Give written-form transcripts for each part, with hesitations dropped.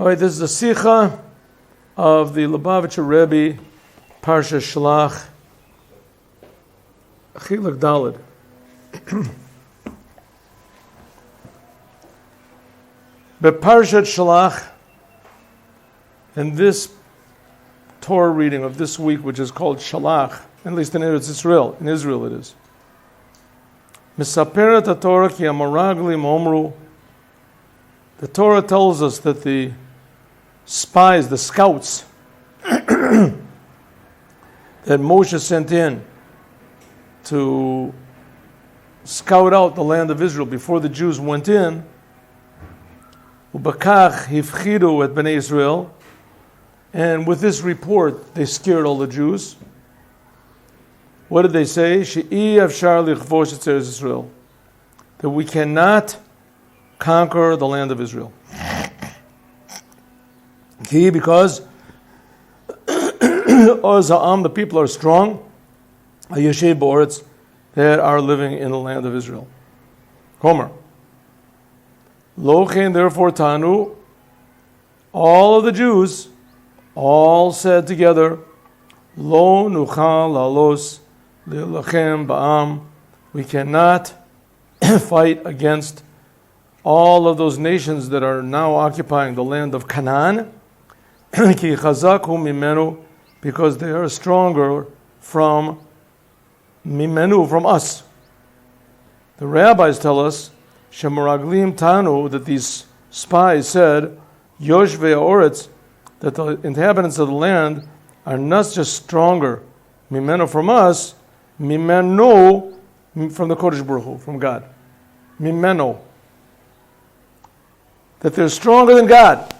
All right, this is a Sikha of the Lubavitcher Rebbe, Parshat Shlach, Chilek Daled. But Parshat Shlach, in this Torah reading of this week, which is called Shlach, at least in Israel it is. Misaperet HaTorah ki amaraglim omru. The Torah tells us that the spies, the scouts, that Moshe sent in to scout out the land of Israel before the Jews went in, Ubakach hifchidu et bnei Israel, and with this report they scared all the Jews. What did they say? She'i afshar lichvosh et Eretz Israel, that we cannot conquer the land of Israel. Because the people are strong, Yeshiva Ohr that are living in the land of Israel. Homer. Lochen, therefore, Tanu, all of the Jews, all said together, Lo nuchal lalos lilachem ba'am, we cannot fight against all of those nations that are now occupying the land of Canaan, ki chazaku mimenu, because they are stronger from mimenu, from us. The rabbis tell us, Shemuraglim Tanu, that these spies said, Yeshiva Ohr, that the inhabitants of the land are not just stronger, mimenu from us, mimenu from the Kodesh Baruch Hu, from God. Mimenu. That they're stronger than God.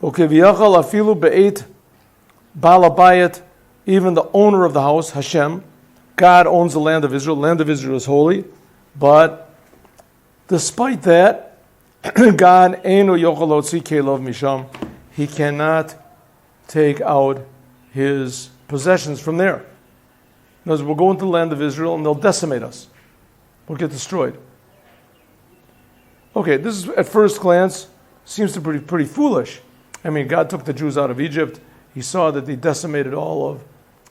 Ukeviyachal afilu be'et balabayit, even the owner of the house, Hashem, God owns the land of Israel. The land of Israel is holy, but despite that, God einu yochel lotzi kelov misham, He cannot take out His possessions from there. In other words, we'll go into the land of Israel and they'll decimate us. We'll get destroyed. Okay, this is, at first glance, seems to be pretty foolish. I mean, God took the Jews out of Egypt. He saw that they decimated all of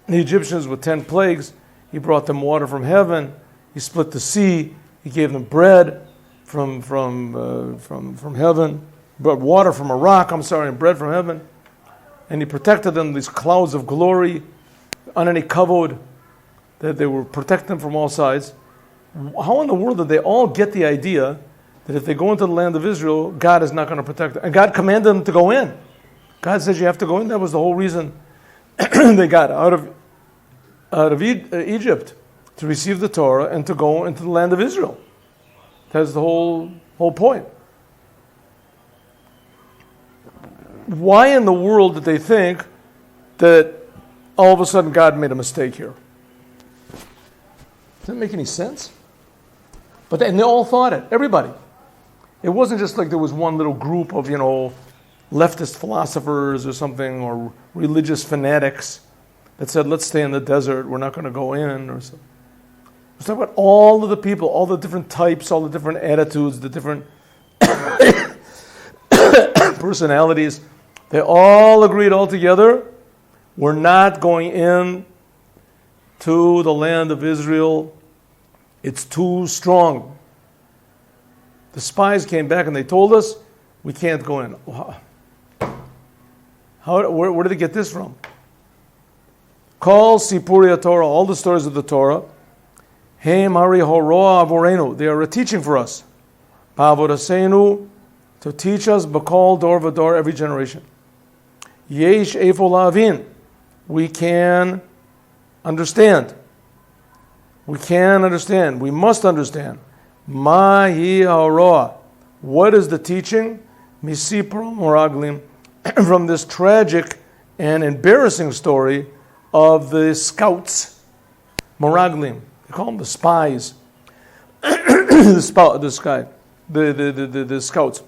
the Egyptians with 10 plagues. He brought them water from heaven. He split the sea. He gave them bread from heaven. But water from a rock, and bread from heaven. And He protected them, these clouds of glory, on any kavod, that they were protecting them from all sides. How in the world did they all get the idea that if they go into the land of Israel, God is not going to protect them? And God commanded them to go in. God says you have to go in. That was the whole reason they got out of Egypt, to receive the Torah and to go into the land of Israel. That's the whole point. Why in the world did they think that all of a sudden God made a mistake here? Does that make any sense? And they all thought it. Everybody. It wasn't just like there was one little group of, leftist philosophers or something, or religious fanatics that said, let's stay in the desert, we're not going to go in, or something. Let's talk about all of the people, all the different types, all the different attitudes, the different personalities. They all agreed all together, we're not going in to the land of Israel. It's too strong. The spies came back and they told us, we can't go in. Where did they get this from? Call Sipuri Torah, all the stories of the Torah. Hey Mari Horoa Avorenu, they are a teaching for us. Pavodasenu, to teach us Bakal Dor Vador, every generation. Yesh Efo Lavin, we can understand. We can understand. We must understand. Mahi Horoa, what is the teaching? Misipro Moraglim, from this tragic and embarrassing story of the scouts, Moraglim. They call them the spies. the scouts.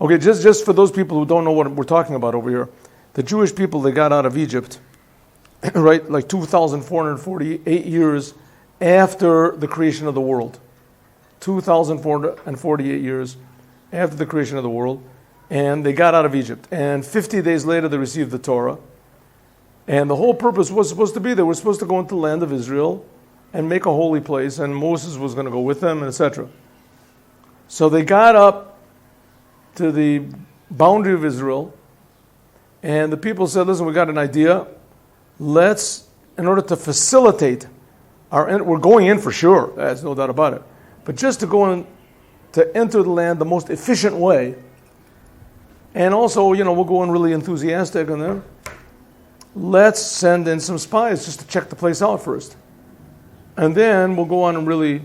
Okay, just for those people who don't know what we're talking about over here, the Jewish people, they got out of Egypt, right, like 2,448 years after the creation of the world. 2,448 years after the creation of the world, and they got out of Egypt. And 50 days later, they received the Torah. And the whole purpose was supposed to be they were supposed to go into the land of Israel and make a holy place, and Moses was going to go with them, and etc. So they got up to the boundary of Israel, and the people said, listen, we got an idea. Let's, in order to facilitate we're going in for sure, there's no doubt about it. But just to go in, to enter the land the most efficient way, and also, we'll go in really enthusiastic, and then let's send in some spies just to check the place out first. And then we'll go on and really,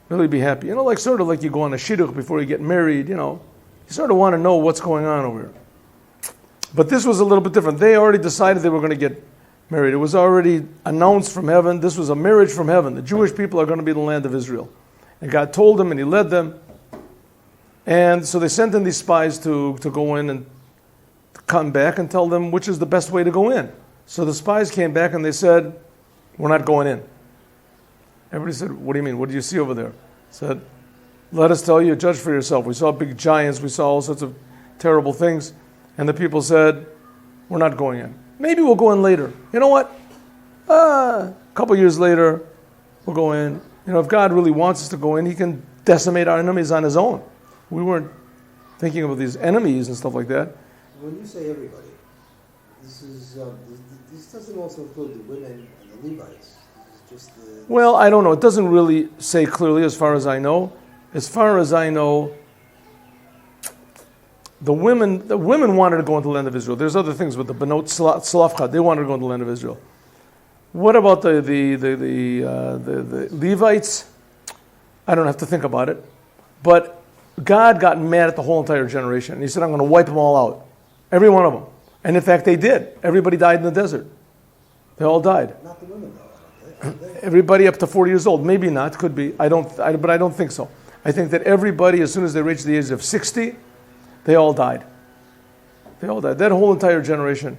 really be happy. Sort of like you go on a shidduch before you get married, You sort of want to know what's going on over here. But this was a little bit different. They already decided they were going to get married. It was already announced from heaven. This was a marriage from heaven. The Jewish people are going to be the land of Israel. And God told them, and He led them. And so they sent in these spies to go in and come back and tell them which is the best way to go in. So the spies came back and they said, we're not going in. Everybody said, what do you mean? What do you see over there? Said, let us tell you, judge for yourself. We saw big giants. We saw all sorts of terrible things. And the people said, we're not going in. Maybe we'll go in later. You know what? A couple years later, we'll go in. If God really wants us to go in, He can decimate our enemies on His own. We weren't thinking of these enemies and stuff like that. When you say everybody, this doesn't also include the women and the Levites. This is just Well, I don't know. It doesn't really say clearly as far as I know. As far as I know, the women wanted to go into the land of Israel. There's other things with the Benot Slavcha. They wanted to go into the land of Israel. What about the Levites? I don't have to think about it. But God got mad at the whole entire generation. And He said, I'm going to wipe them all out. Every one of them. And in fact, they did. Everybody died in the desert. They all died. Not the women, though. Everybody up to 40 years old. Maybe not. Could be. But I don't think so. I think that everybody, as soon as they reached the age of 60, they all died. They all died. That whole entire generation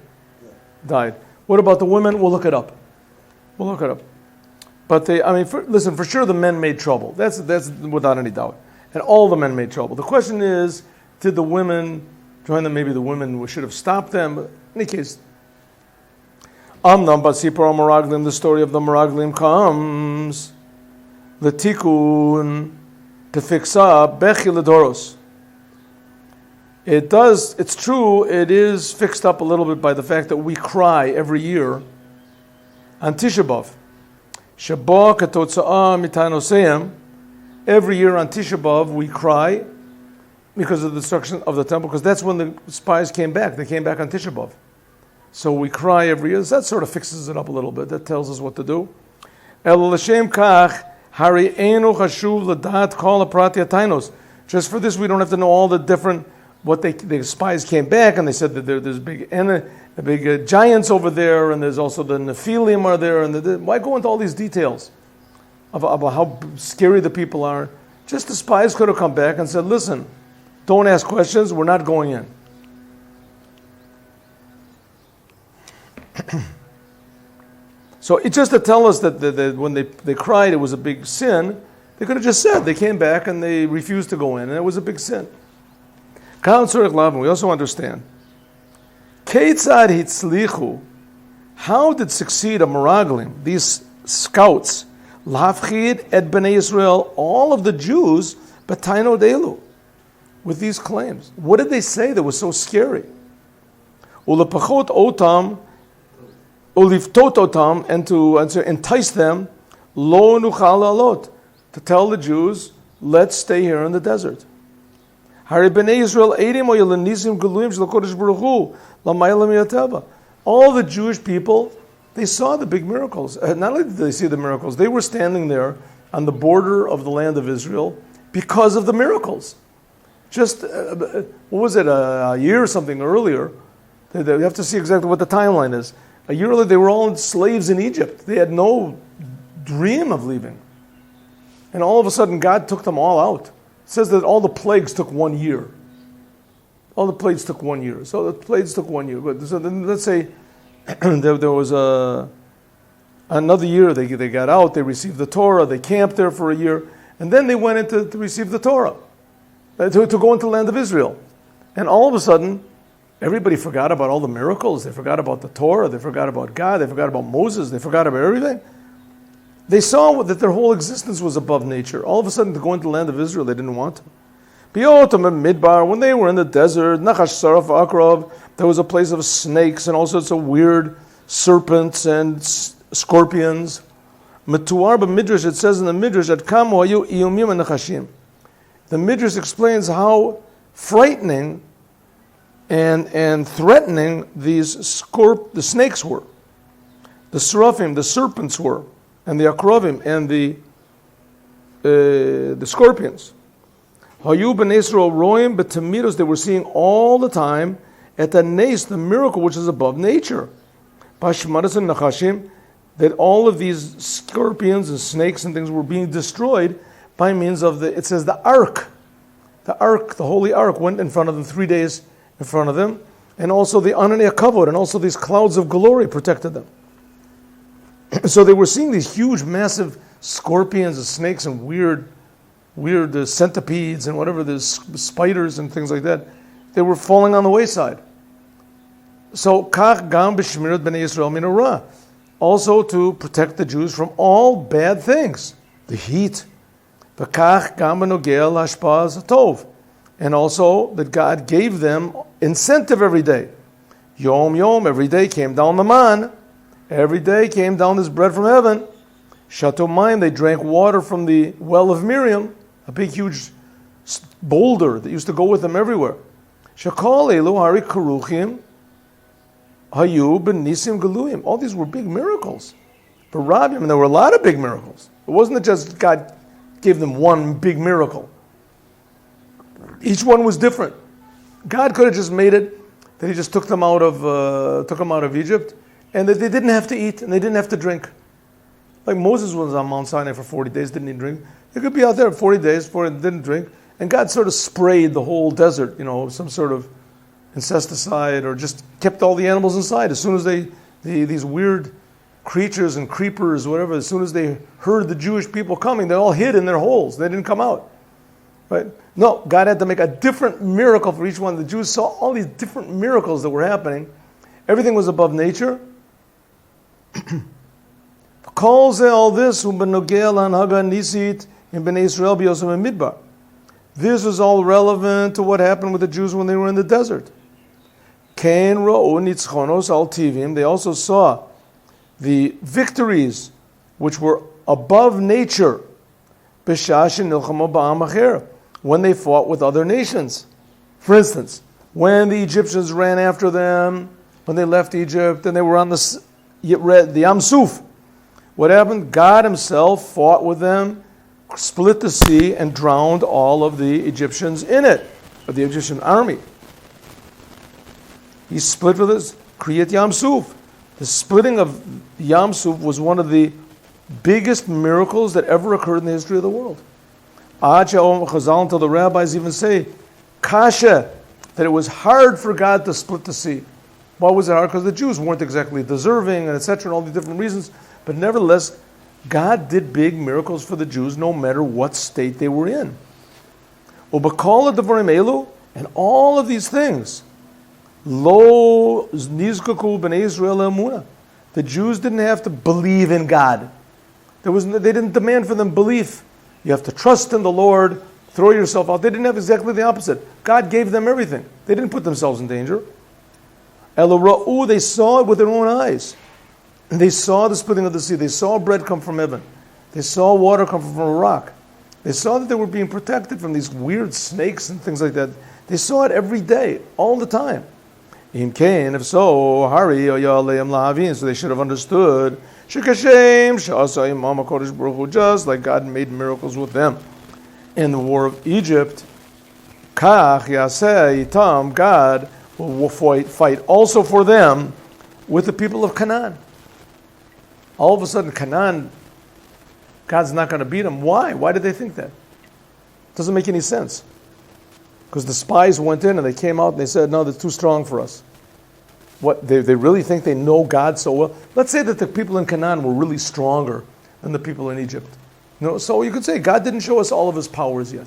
died. What about the women? We'll look it up. But listen, for sure the men made trouble. That's without any doubt. And all the men made trouble. The question is, did the women join them? Maybe the women should have stopped them. But in any case, Amnam Basipar Meraglim, the story of the Meraglim comes, Letikun, to fix up, Bechi Ledoros. It's true, it is fixed up a little bit by the fact that we cry every year on Tisha B'Av. Shabbat Katotza'ah Mitanoseim. Every year on Tisha B'Av we cry because of the destruction of the temple, because that's when the spies came back. They came back on Tisha B'Av. So we cry every year. So that sort of fixes it up a little bit. That tells us what to do. El l'shem kach hari einu chashuv l'dat kol ha'prat yatainos. Just for this, we don't have to know all the different. The spies came back and they said that there's big giants over there, and there's also the Nephilim are there. And why go into all these details about how scary the people are? Just the spies could have come back and said, listen, don't ask questions, we're not going in. So it's just to tell us that when they cried it was a big sin, they could have just said, they came back and they refused to go in, and it was a big sin. We also understand. Keitzad hitzlichu, how did succeed a Meraglim, these scouts, Lafchid et Bnei Israel, all of the Jews, Bataino Delu, with these claims? What did they say that was so scary? Ulapachot otam, uliftot otam, and to entice them, lo nuchal alot, to tell the Jews, let's stay here in the desert. All the Jewish people, they saw the big miracles. Not only did they see the miracles, they were standing there on the border of the land of Israel because of the miracles. Just, what was it, a year or something earlier, you have to see exactly what the timeline is. A year earlier, they were all slaves in Egypt. They had no dream of leaving. And all of a sudden, God took them all out. It says that all the plagues took 1 year. All the plagues took 1 year. So the plagues took 1 year. But so then let's say there was another year. They got out. They received the Torah. They camped there for a year. And then they went in to receive the Torah, to go into the land of Israel. And all of a sudden, everybody forgot about all the miracles. They forgot about the Torah. They forgot about God. They forgot about Moses. They forgot about everything. They saw that their whole existence was above nature. All of a sudden, to go into the land of Israel, they didn't want to. Midbar, when they were in the desert, Nachash Saraf Akrav, there was a place of snakes and all sorts of weird serpents and scorpions. Metuar b'midrash, it says in the midrash, at Kamo hayu iyumim and nachashim. The midrash explains how frightening and threatening the snakes were. The serafim, the serpents were, and the akrovim, and the scorpions. Hayu ben Israel roim b'tamidos, they were seeing all the time at the nes, the miracle which is above nature. Bashmaras and nachashim, that all of these scorpions and snakes and things were being destroyed by means of it says the ark. The ark, the holy ark, went in front of them 3 days in front of them, and also the ananei kavod, and also these clouds of glory protected them. So they were seeing these huge, massive scorpions and snakes and weird centipedes and whatever, the spiders and things like that. They were falling on the wayside. So, kach gam b'shmirat b'nei Yisrael min hara, also to protect the Jews from all bad things, the heat. V'kach gam b'nogea l'hashpaz hatov, and also that God gave them incentive every day. Yom yom, every day came down the man. Every day came down this bread from heaven. Shato mayim, they drank water from the well of Miriam, a big huge boulder that used to go with them everywhere. Shakol elu hari karuchim hayu b'nisim galuyim. All these were big miracles. For Rabbi, there were a lot of big miracles. It wasn't just God gave them one big miracle. Each one was different. God could have just made it that He just took them out of Egypt, and that they didn't have to eat and they didn't have to drink. Like Moses was on Mount Sinai for 40 days, didn't eat and drink. They could be out there 40 days, didn't drink, and God sort of sprayed the whole desert, some sort of insecticide, or just kept all the animals inside. As soon as these weird creatures and creepers, whatever, as soon as they heard the Jewish people coming, they all hid in their holes. They didn't come out. Right? No, God had to make a different miracle for each one. The Jews saw all these different miracles that were happening. Everything was above nature. Calls all this This was all relevant to what happened with the Jews when they were in the desert. They also saw the victories which were above nature when they fought with other nations. For instance, when the Egyptians ran after them, when they left Egypt and they were on the Yam Suf, what happened? God Himself fought with them, split the sea, and drowned all of the Egyptians in it, of the Egyptian army. He split with us, Kriyat Yam Suf. The splitting of Yam Suf was one of the biggest miracles that ever occurred in the history of the world. Until the rabbis even say, Kasha, that it was hard for God to split the sea. Why was it hard? Because the Jews weren't exactly deserving, and etc., and all the different reasons. But nevertheless, God did big miracles for the Jews no matter what state they were in. And all of these things, Lo nizkaku b'nei Israel emunah. The Jews didn't have to believe in God. They didn't demand for them belief. You have to trust in the Lord, throw yourself out. They didn't have exactly the opposite. God gave them everything. They didn't put themselves in danger. Elora'u, they saw it with their own eyes. They saw the splitting of the sea. They saw bread come from heaven. They saw water come from a rock. They saw that they were being protected from these weird snakes and things like that. They saw it every day, all the time. Im kain, if so, hari yaleim lahavin. So they should have understood. Shekashem shasayim mama kodesh baruch hu, just like God made miracles with them in the war of Egypt. Kach yaseh itam, God will fight also for them with the people of Canaan. All of a sudden, Canaan, God's not going to beat them. Why? Why did they think that? It doesn't make any sense. Because the spies went in and they came out and they said, no, they're too strong for us. What, they really think they know God so well? Let's say that the people in Canaan were really stronger than the people in Egypt. No, so you could say God didn't show us all of his powers yet.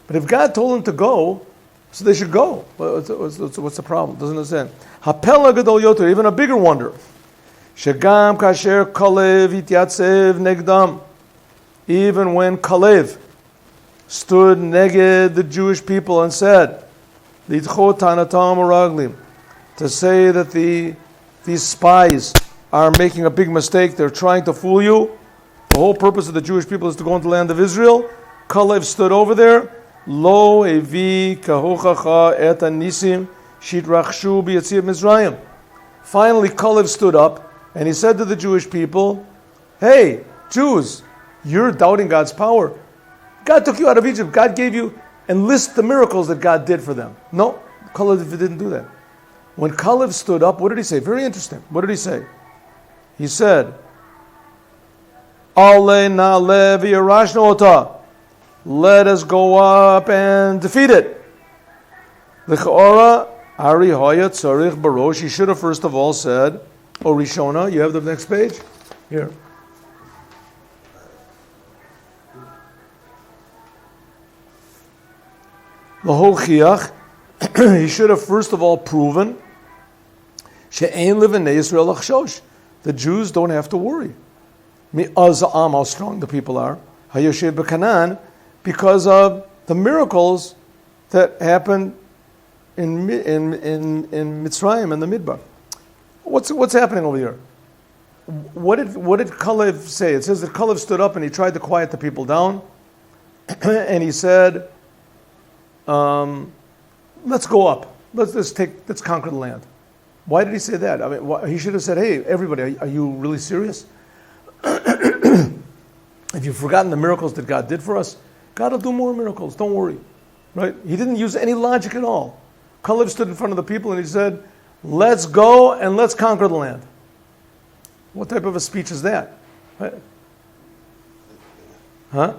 But if God told them to go, so they should go. What's the problem? Doesn't understand. Hapela gadol yoter, even a bigger wonder. Shegam kasher kalev ityatsev negdam. Even when Kalev stood neged the Jewish people and said, Lidchot tanatam uraglim, to say that these spies are making a big mistake, they're trying to fool you. The whole purpose of the Jewish people is to go into the land of Israel. Kalev stood over there. Lo evi kahochacha et anisim shitrachshu b'yatziv Mizrayim. Finally, Kalev stood up and he said to the Jewish people, hey, Jews, you're doubting God's power. God took you out of Egypt. God gave you, and list the miracles that God did for them. No, Kalev didn't do that. When Kalev stood up, what did he say? Very interesting. What did he say? He said, Ale na'ale v'yarashna ota. Let us go up and defeat it. L'cha'ora ari hoya tzarich barosh. He should have first of all said, O Rishona, you have the next page? Here. L'holchiach. He should have first of all proven she'ein livnei Yisrael achshosh. The Jews don't have to worry. Mi'azam, how strong the people are. Hayoshev b'Canaan, because of the miracles that happened in Mitzrayim and the Midbar. What's happening over here? What did Kalev say? It says that Kalev stood up and he tried to quiet the people down, and he said, "Let's go up. Let's conquer the land." Why did he say that? I mean, he should have said, "Hey, everybody, are you really serious? If you've forgotten the miracles that God did for us, God will do more miracles. Don't worry." Right? He didn't use any logic at all. Kalev stood in front of the people and he said, "Let's go and let's conquer the land." What type of a speech is that? Right? Huh?